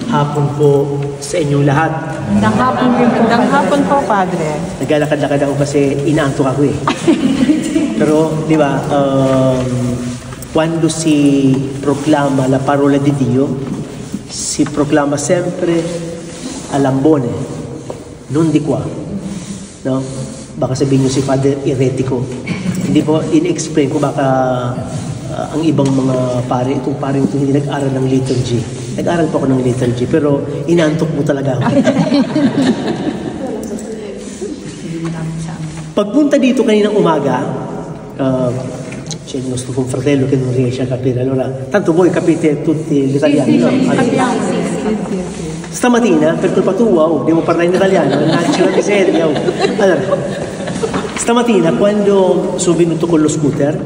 Hapon po sa inyong lahat. Magandang hapon po, Padre. Naglalakad-lakad ako kasi inaantok ako eh. Pero, di ba, quando si proclama la parola di Dio, si proclama sempre a lambone, non di qua. No? Baka sabihin nyo si Father eretico. Hindi po, in-explain ko baka ang ibang mga pare, itong pare itong hindi nag-aral ng liturgy. Nag-aral po ako ng liturgy, pero inaantok mo talaga ako. Pagpunta dito kaninang umaga, c'è il nostro confratello che non riesce a capire, allora, tanto voi capite tutti l'italiano, no? Stamattina, per colpa tua, devo parlare in italiano, c'è una miseria. Allora, stamattina, quando sono venuto con lo scooter,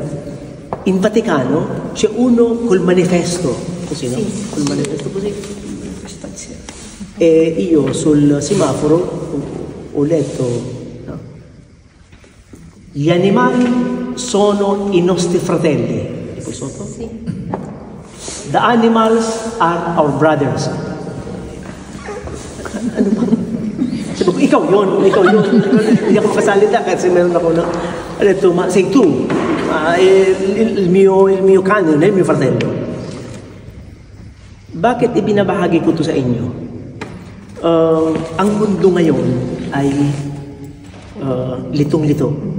in Vaticano c'è uno col manifesto, così, no? Col manifesto così. E io sul semaforo ho letto, no? Gli animali sono i nostri fratelli. E poi sotto? Sì. The animals are our brothers. Ano ba? Sabi ko, ikaw yun. Hindi ako makasalita kasi meron ako na, ho detto, ma sei tu? Il mio cane non è il mio fratello. Bakit ibinabahagi ko to sa inyo? Ang mundo ngayon ay litong-lito.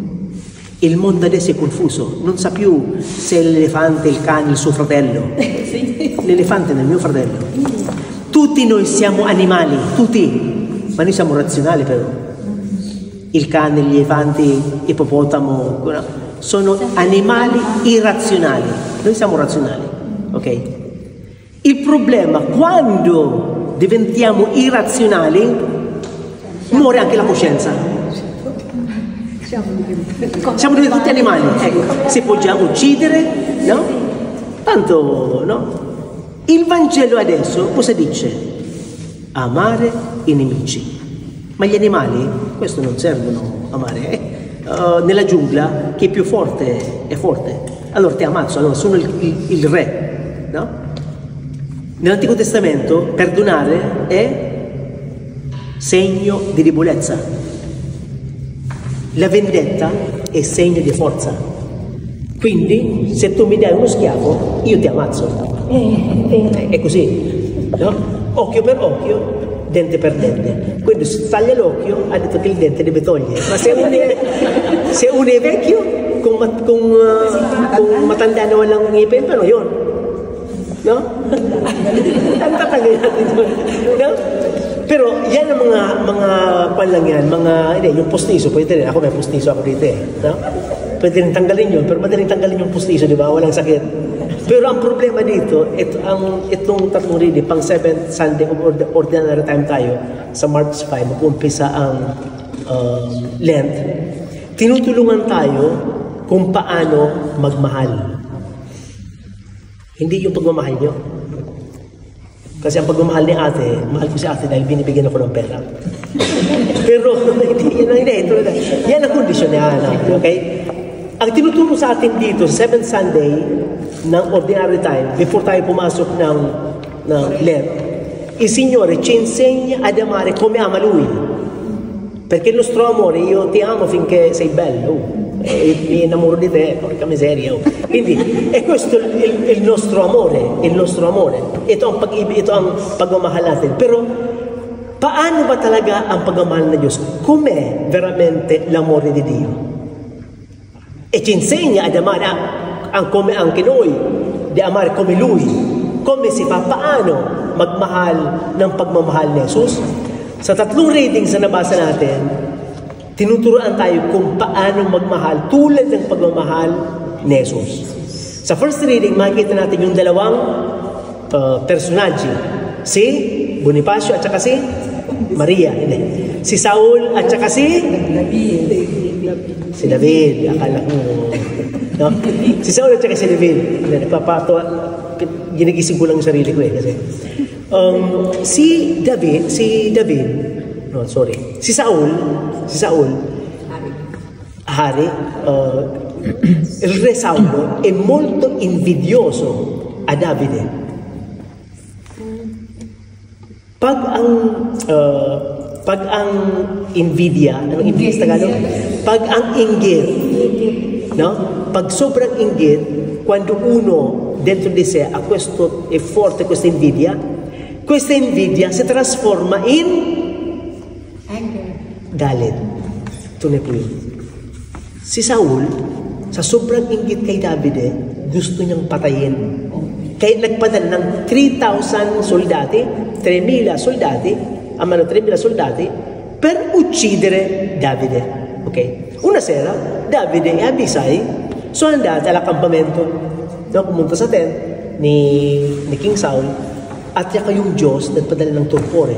Il mondo adesso è confuso, non sa più se l'elefante, il cane, il suo fratello. L'elefante è il mio fratello. Tutti noi siamo animali, tutti, ma noi siamo razionali però. Il cane, gli elefanti, ippopotamo, sono animali irrazionali. Noi siamo razionali, ok? Il problema, quando diventiamo irrazionali, muore anche la coscienza. Siamo diventati tutti animali, ecco. Se possiamo uccidere, no? Tanto, no? Il Vangelo adesso cosa dice? Amare i nemici. Ma gli animali, questo non servono amare, nella giungla chi è più forte è forte, allora ti ammazzo, allora sono il re, no? Nell'Antico Testamento perdonare è segno di debolezza, la vendetta è segno di forza, quindi se tu mi dai uno schiaffo io ti ammazzo, è così, no? Occhio per occhio, dente per dente. Quindi se taglia l'occhio ha detto che il dente deve togliere, ma se uno è vecchio kung matanda na walang ngipin, paano yun? No? Ang tatanggal natin yun. No? Pero yan ang mga palang yan, yung postiso, pwede rin, ako may postiso ako dito eh. No? Pwede rin tanggalin yun, pero madaling tanggalin yung postiso, di ba? Walang sakit. Pero ang problema dito, itong tatlong reading, pang 7th Sunday of Ordinary Time tayo, sa March 5, mag-umpisa ang Lent, tinutulungan tayo kung paano magmahal. Hindi yung pagmamahal nyo. Kasi ang pagmamahal ni ate, mahal ko si ate dahil binibigyan ako ng pera. Pero, yan ang kondisyon niya, okay? Ang tinuturo sa atin dito, 7th Sunday ng Ordinary Time, before tayo pumasok ng Lent, il Signore ci insegna ad amare come ama Lui. Perché il nostro amore, io ti amo finché sei bello, mi innamoro di te, porca miseria. Quindi, è questo il nostro amore, Ito ang pagmamahal natin. Pero, paano ba talaga ang pagmamahal ng Diyos? Com'è veramente l'amore di Dio? E ci insegna ad amare come anche noi, di amare come Lui. Come si fa? Paano magmahal ng pagmamahal ni Jesus? Sa tatlong readings na nabasa natin, tinuturuan tayo kung paano magmahal tulad ng pagmamahal ni Jesus. Sa first reading, makikita natin yung dalawang personaji. Si Bonifacio at saka si Maria. Si Saul at saka si David. Akala ko. No? Si Saul at saka si David. Nagpapatawa. Ginigising ko lang yung sarili ko eh. Kasi, si Saul, hari, il re Saulo è molto invidioso a Davide. Pag ang invidia, anong invidia sa Tagalog? Pag ang inggit, no? Pag sobrang inggit, quando uno dentro di sé ha questo, è forte questa invidia si trasforma in galit. Tunay po yun. Si Saul, sa sobrang inggit kay Davide, gusto niyang patayin. Kaya nagpadala ng 3,000 soldati, 3,000 soldati, 3,000 soldati, per uccidere Davide. Ok? Una sera, Davide e Abisai sono andati all'accampamento. No, pumunta sa tent ni King Saul at saka yung Diyos nagpadala ng torpore.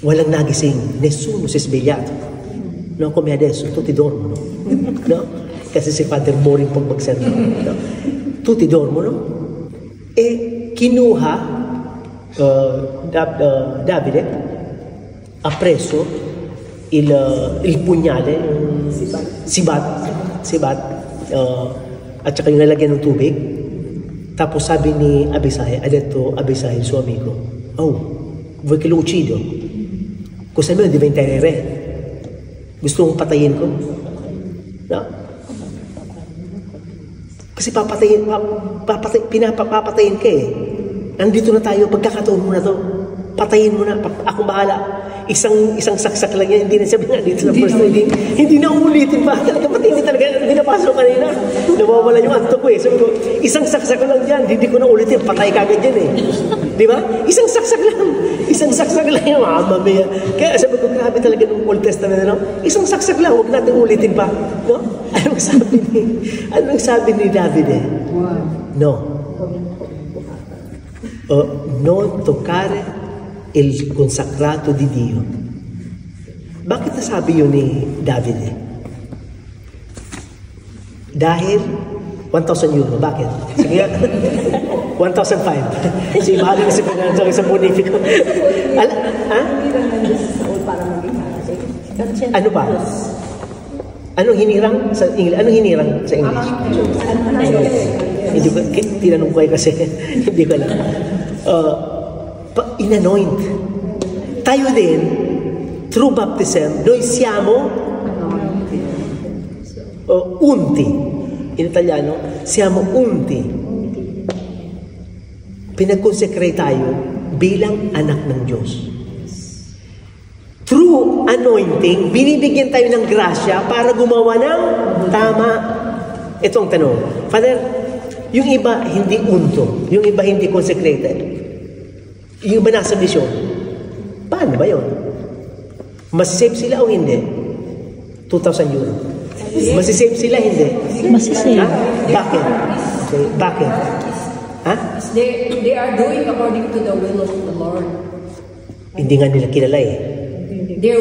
Walang nagising, nessuno si è svegliato. No, come adesso, tutti dormono. No? Kasi si Father Moring pag magsermon. No? Tutti dormono e kinuha Davide ha preso il pugnale, sibat, at saka yung nalagyan ng tubig. Tapos sabi ni Abisai, ha detto Abisai, il suo amico, oh, vuoi che lo uccido? Cosa meglio diventare re? Gusto mong patayin ko? No? Kasi papatayin ka eh. Nandito na tayo, pagkakataon mo na to. Patayin mo na, ako bahala. Isang saksak lang yan, hindi na sabi nga dito sa first reading. Hindi na uulitin pa. Talaga pati hindi talaga, hindi napasok kanina. Nawawala yung anto ko eh. Sabi ko, isang saksak lang yan, hindi ko na ulitin. Patay kagad yan eh. Di ba? Isang saksak lang. Isang saksak lang yung mamaya. Kaya sabi ko, grabe talaga ng Old Testament, no? Isang saksak lang, huwag natin ulitin pa. No? Anong sabi ni David eh? No. Non toccare il consacrato di Dio. Bakit nasabi yun ni David eh? Dahil 1,000 euro. Bakit? Sige nga. 1,500. Si mahal na si Fernando sa Bonifico. Ha? Ano ba? Anong hinirang sa English? Anong hinirang sa English? Hindi ko, tinanong ko kasi hindi ko alam. In-anoint. Tayo din, through baptism, noi siamo unti. In italiano, siamo unti. Pinag-consecrate tayo bilang anak ng Diyos. Through anointing, binibigyan tayo ng grasya para gumawa ng tama. Itong tanong, Father, yung iba hindi unto, yung iba hindi consecrated, yung iba nasa misyon, paano ba yun? Masisave sila o hindi? 2,000 euro. Masisave sila, hindi? Masisave. Ha? Bakit? Okay. Bakit? Ha? They are doing according to the will of the Lord. Hindi nga nila kilala eh. Their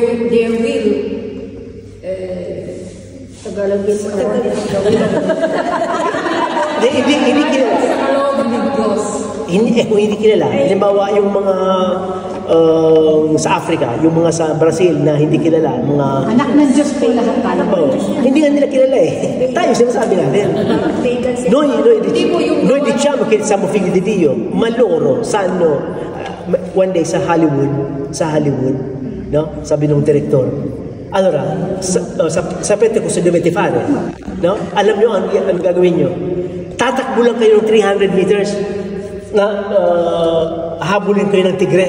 will, Tagalogin sa Hindi kilala. sa kalooban ng Diyos. Kung hindi kilala, halimbawa yung mga sa Africa, yung mga sa Brazil na hindi kilala, mga Anak ng Diyos po lahat tayo. hindi nga nila kilala eh. Tayo sinasabi natin. Noi diciamo che siamo figli di Dio, ma loro sanno. One day sa Hollywood, no? Sabi ng director, allora, sapete cosa dovete fare? No? Alam nyo ang gagawin nyo? Tatakbo lang kayo ng 300 meters na habulin kayo ng tigre.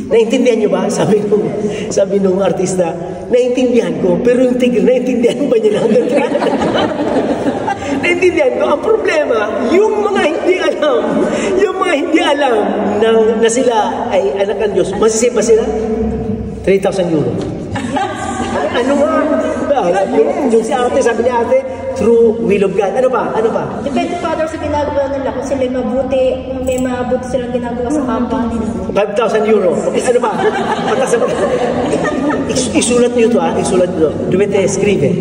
Naintindihan nyo ba? Sabi nung artista, naintindihan ko, pero yung tigre, naintindihan ba niya na hanggang 300? Naintindihan ko, ang problema, yung mga hindi alam na sila ay anak ng Diyos, masisave ba sila? 3,000 euro. Ano nga? Yung si ate, sabi ni ate, through will of God. Ano pa? Depende, Father, sa ginagawa nila. Kung sila may mabuti silang ginagawa sa kapwa nila. 5,000 euro. Okay, ano pa? Isulat niyo ito, isulat niyo. Dovete scrivere.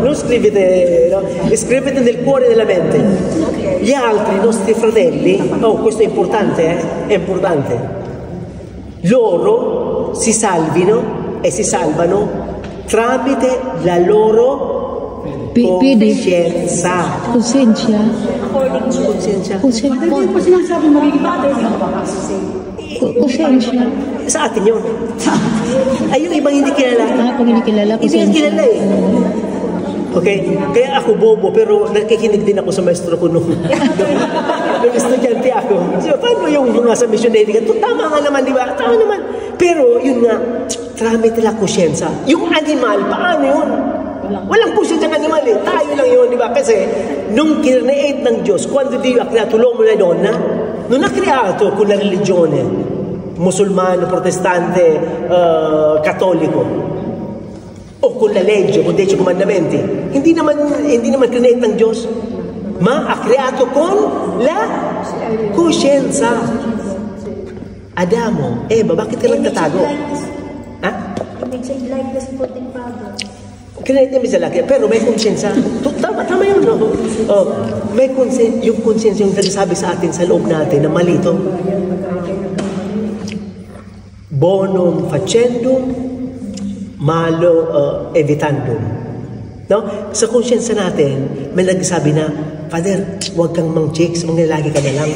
Non scrivete, no? Scrivete nel cuore della mente. Gli altri, i nostri fratelli, questo è importante, è importante. Loro si salvino e si salvano tramite la loro Konsensya. Konsensya. According to Konsensya. Konsensya. Hindi po sinasabi magiging father ng kapakasasay. Konsensya. Sa atin yun. Ay, yung ibang hindi kilala. Kung hindi kilala, Hindi konsensya. kilala eh. Okay? Kaya ako bobo, pero nakikinig din ako sa maestro ko nung estudyante ako. So, paano yung mga sa missionary ka? Tama nga naman, di ba? Tama naman. Pero, yun nga, tramite lang kusyensya. Yung animal, paano yun? Walang kusyensya ng animal eh. Tayo lang yun, di ba? Kasi, nung kinreate ng Diyos, quando Dio ha creato l'uomo e la donna, non ha creato con la religione, musulmano, protestante, cattolico, o con la legge, con 10 comandamenti. Hindi naman create ng Diyos, ma ha creato con la coscienza. Adamo, Eva, bakit ka nagtatago? Ha? Image and likeness po din, Father. Create namin sa laki, pero may konsensya. Tama yun, no? Oh, may konsensya, yung konsensya yung nagsasabi sa atin sa loob natin na mali ito. Bonum facendum, malo evitandum. No? Sa konsensya natin, may nagsasabi na, Father, huwag kang mang-chicks, mangyalagi ka na lang.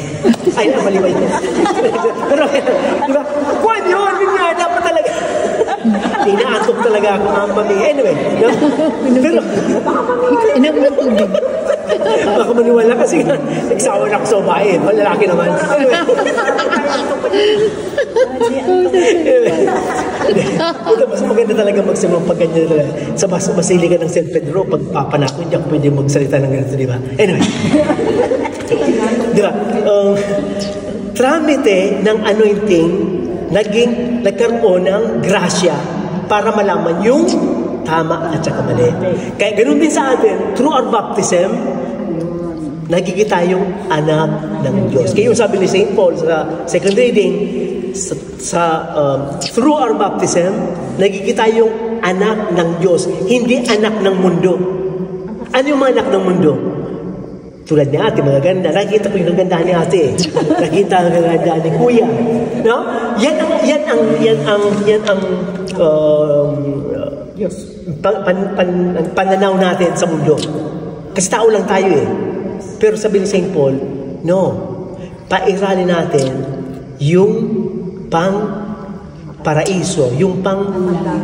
Ay, maliway ko. Pero, di ba? Pwede yun, nga, dapat talaga. Inaantok talaga ako, mami. Anyway, no? Pero, baka maniwala kasi nagsawa na ako sa bahay. Malalaki naman. Mas maganda talaga magsimang pag ganyan sa Basilica ng San Pedro, pag papanakon niya, pwede magsalita ng ganito, di ba? Anyway. Di ba? Tramite ng anointing, nagkaroon ng grasya para malaman yung tama at saka mali. Kaya ganun din sa atin, through our baptism, nagkikita yung anak ng Diyos. Kaya yung sabi ni St. Paul sa second reading, through our baptism, nagkikita yung anak ng Diyos, hindi anak ng mundo. Ano yung mga anak ng mundo? Tulad ni ate, mga ganda. Nakikita ko yung ganda ni ate. Nakita ang ganda ni kuya. No? Yan ang pananaw natin sa mundo. Kasi tao lang tayo eh. Pero sabi ni St. Paul, no. Pairalin natin yung paraiso, yung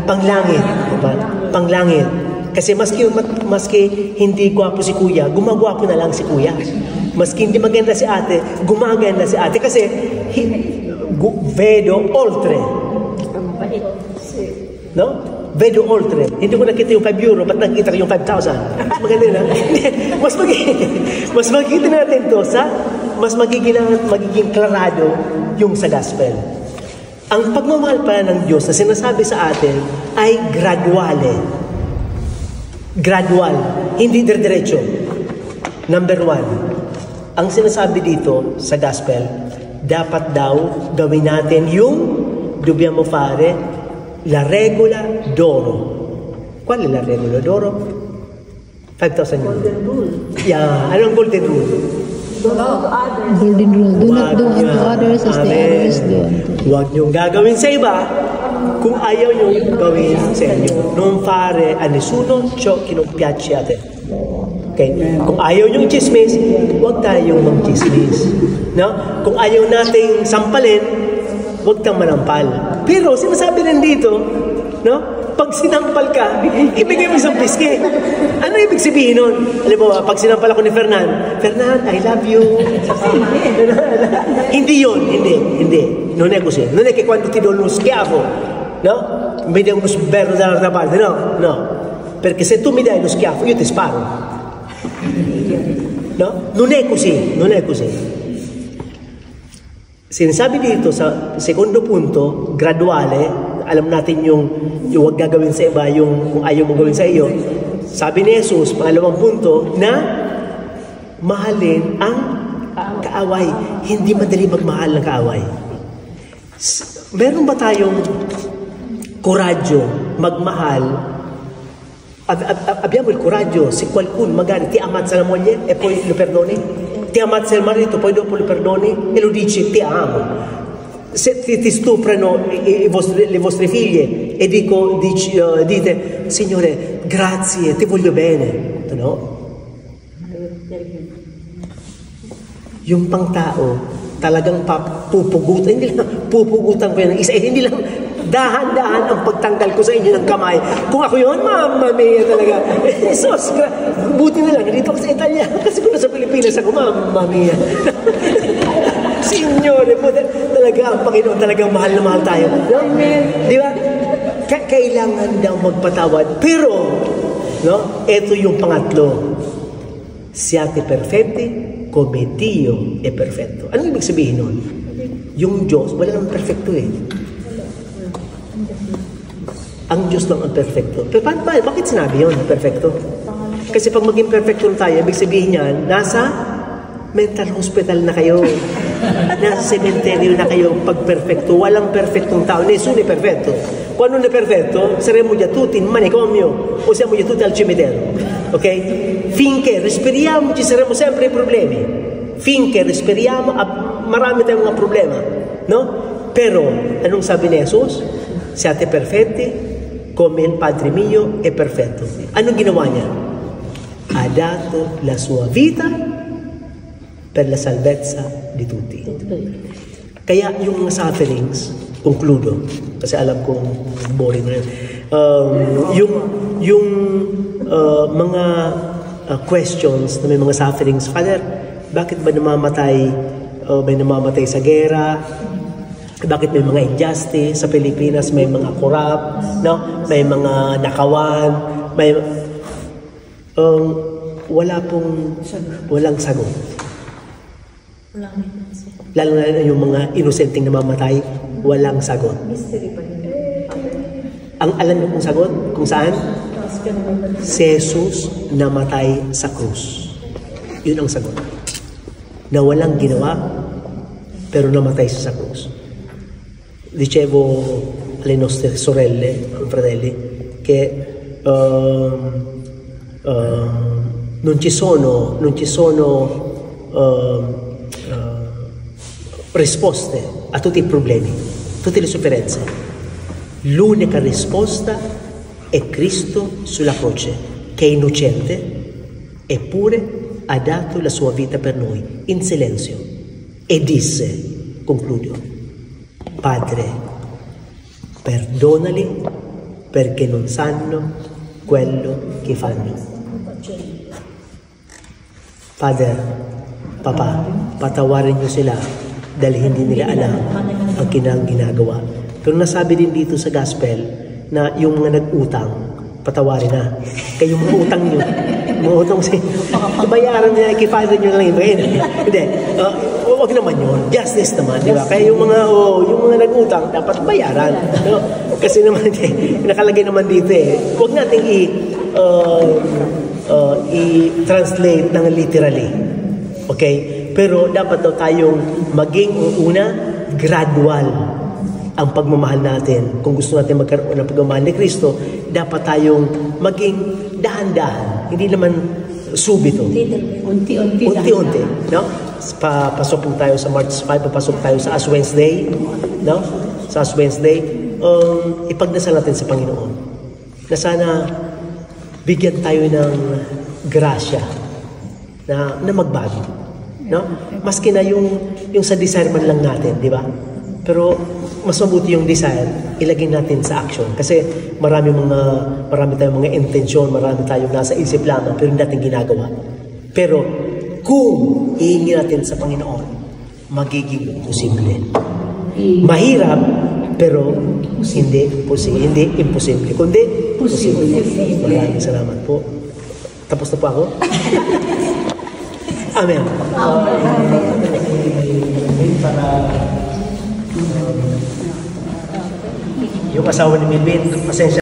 panglangit. Diba? Panglangit. Kasi maski hindi gwapo si kuya, gumagwapo na lang si kuya. Maski hindi maganda si ate, gumaganda si ate. Kasi vedo oltre. No? Vedo oltre. Hindi ko nakita yung 5 euro, ba't nakita ko yung 5,000? Mas maganda na. Mas makikita natin to sa mas magiging klarado yung sa gospel. Ang pagmamahal pala ng Diyos na sinasabi sa atin ay graduale. Gradual, hindi diretso. Number 1, ang sinasabi dito sa gospel, dapat daw gawin natin yung dobbiamo fare la regola d'oro. Qual è la regola d'oro? 5,000 euro. Golden rule. Yeah, anong golden rule? Golden rule. Do not do unto others as the others do unto. Huwag niyong gagawin sa iba kung ayaw nyo yung gawin sa inyo. Non fare a nessuno ciò che non piace a te. Okay? Kung ayaw nyo chismis, huwag tayong mag-chismis. No? Kung ayaw nating sampalin, huwag kang manampal. Pero sinasabi rin dito, no? Pag sinampal ka, ibigay mo isang piske. Ano ibig sabihin nun? Alam mo, pag sinampal ako ni Fernan, I love you. Hindi yun, hindi. Non è così. Non è che quando ti do uno schiaffo, no? Mi dai uno sberro dall'altra parte, no. Perché se tu mi dai lo schiaffo, io ti sparo. No? Non è così. Sinasabi dito sa secondo punto, graduale, alam natin yung huwag gagawin sa iba, yung kung ayaw mo gawin sa iyo. Sabi ni Jesus, pangalawang punto, na mahalin ang kaaway. Hindi madali magmahal ng kaaway. Meron ba tayong coraggio magmahal? Abbiamo il coraggio se qualcuno magari ti ammazza la moglie e poi lo perdoni? Ti ammazza il marito, poi dopo lo perdoni e lo dici ti amo. se ti stuprano le vostre figlie e dite, Signore, grazie, ti voglio bene. No? Yung pang tao, talagang pupugutan, hindi lang pupugutan ko yan ng isa, hindi lang dahan-dahan ang pagtanggal ko sa inyo ng kamay. Kung ako yun, mamma mia talaga. Jesus, buti na lang, dito ako sa Italia. Kasi kung nasa Pilipinas ako, mamma mia. Signore po, talaga ang Panginoon, talagang mahal na mahal tayo. No? Di ba? Kailangan daw magpatawad. Pero, no? Ito yung pangatlo. Siate perfetti, come Dio è perfetto. Ano ibig sabihin nun? Yung Diyos, wala nang perfecto eh. Ang Diyos lang ang perfecto. Pero bakit sinabi yun, perfecto? Kasi pag maging perfecto tayo, ibig sabihin niyan, nasa mental hospital na kayo. Nasa cementerio na kayo pag perfecto. Walang perfectong tao. Nessuno è perfetto. Quando non è perfetto, saremo già tutti in manicomio o siamo già tutti al cimitero. Ok? Finché respiriamo ci saremo sempre i problemi. Finché respiriamo marami tayong mga problema. No? Pero, anong sabi ni Jesus? Siate perfetti come il Padre mio è perfetto. Anong ginawa niya? Ha dato la sua vita per la salvezza di tutti. Kaya yung mga sufferings, concludo, kasi alam kong boring na yung mga questions na may mga sufferings, Father, bakit ba may namamatay sa gera? Bakit may mga injustice sa Pilipinas, may mga corrupt, no? May mga nakawan, may walang sagot. Lalo na yung mga inosenteng namamatay, walang sagot. Ang alam niyo kung sagot? Kung saan? Si Jesus namatay sa krus. Yun ang sagot. Na walang ginawa, pero namatay siya sa krus. Dicevo alle nostre sorelle, fratelli, che non ci sono risposte a tutti i problemi, tutte le sofferenze. L'unica risposta è Cristo sulla croce, che è innocente, eppure ha dato la sua vita per noi, in silenzio. E disse, concludo, Padre, perdonali perché non sanno quello che fanno. Father, Papa, patawarin niyo sila dahil hindi nila alam ang ginagawa. Pero nasabi din dito sa gospel na yung mga nag-utang, patawarin na. Kaya yung mga utang nyo, mga utang bayaran nila, ikipadan nyo lang iba. Hindi, wag naman yun. Justice naman, di ba? Kaya yung mga nag-utang, dapat bayaran. No? Kasi naman, nakalagay naman dito wag natin i-translate ng literally. Okay? Pero dapat daw tayong maging una, gradual ang pagmamahal natin. Kung gusto natin magkaroon ng pagmamahal ni Kristo, dapat tayong maging dahan-dahan. Hindi naman subito. Unti-unti. No? Papasok po tayo sa March 5, papasok tayo sa Ash Wednesday. No? Sa Ash Wednesday, ipagdasal natin sa Panginoon na sana bigyan tayo ng grasya na magbago. No? Maski na yung sa desire man lang natin, di ba? Pero mas mabuti yung desire, ilagay natin sa action. Kasi marami tayong mga intensyon, marami tayong nasa isip lamang, pero hindi natin ginagawa. Pero kung ihingi natin sa Panginoon, magiging posible. Mahirap, pero hindi imposible. Kundi posible. Maraming salamat po. Tapos na po ako. Amen. Yung asawa ni Milvin, pasensya.